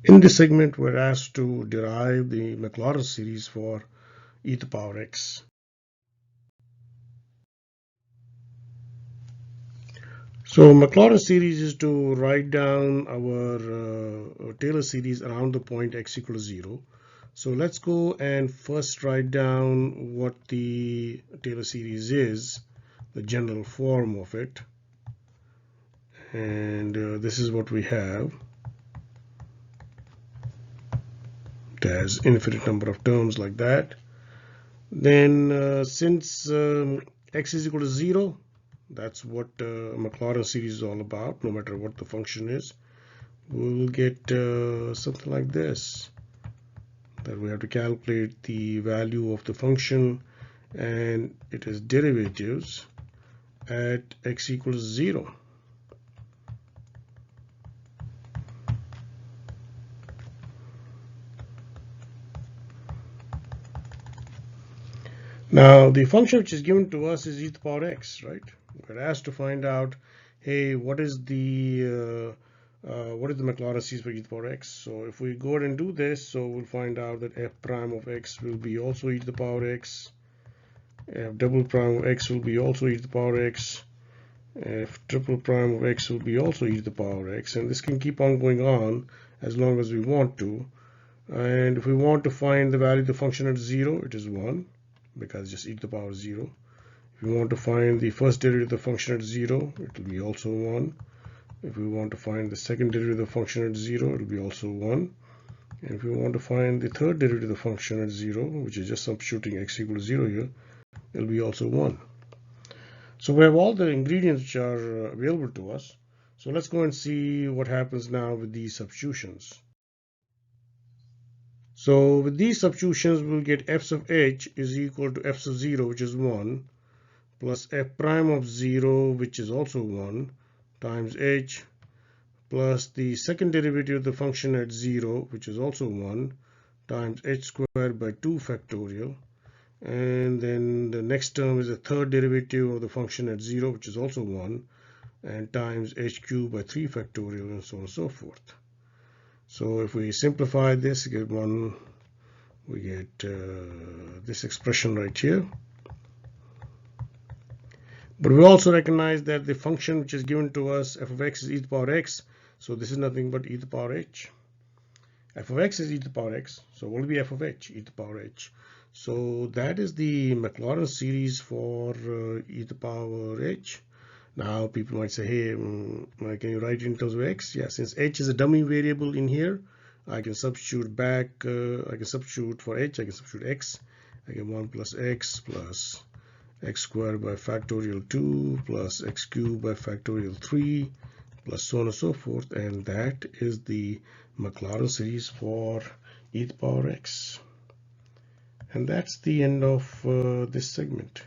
In this segment, we're asked to derive the Maclaurin series for e to the power x. So Maclaurin series is to write down our Taylor series around the point x equals 0. So let's go and first write down what the Taylor series is, the general form of it. And this is what we have. It has infinite number of terms like that. Then since x is equal to 0, that's what Maclaurin series is all about, no matter what the function is. We'll get something like this, that we have to calculate the value of the function and it is derivatives at x equals 0. Now the function which is given to us is e to the power x, right? We're asked to find out, hey, what is the Maclaurin series for e to the power x? So if we go ahead and do this, so we'll find out that f prime of x will be also e to the power x, f double prime of x will be also e to the power x, f triple prime of x will be also e to the power x, and this can keep on going on as long as we want to. And if we want to find the value of the function at 0, it is 1, because just e to the power 0. If we want to find the first derivative of the function at 0, it will be also 1. If we want to find the second derivative of the function at 0, it will be also 1. And if we want to find the third derivative of the function at 0, which is just substituting x equals 0 here, it will be also 1. So we have all the ingredients which are available to us. So let's go and see what happens now with these substitutions. So with these substitutions, we'll get f of h is equal to f of 0, which is 1, plus f prime of 0, which is also 1, times h, plus the second derivative of the function at 0, which is also 1, times h squared by 2 factorial. And then the next term is the third derivative of the function at 0, which is also 1, and times h cubed by 3 factorial, and so on and so forth. So if we simplify this, we get this expression right here. But we also recognize that the function which is given to us, f of x, is e to the power x. So this is nothing but e to the power h. F of x is e to the power x. So what will be f of h? E to the power h. So that is the Maclaurin series for e to the power h. Now people might say, hey, can you write it in terms of x? Yeah, since h is a dummy variable in here, I can substitute back, I can substitute for h, I can substitute x. I get 1 plus x squared by factorial 2 plus x cubed by factorial 3 plus so on and so forth, and that is the Maclaurin series for e to the power x. And that's the end of this segment.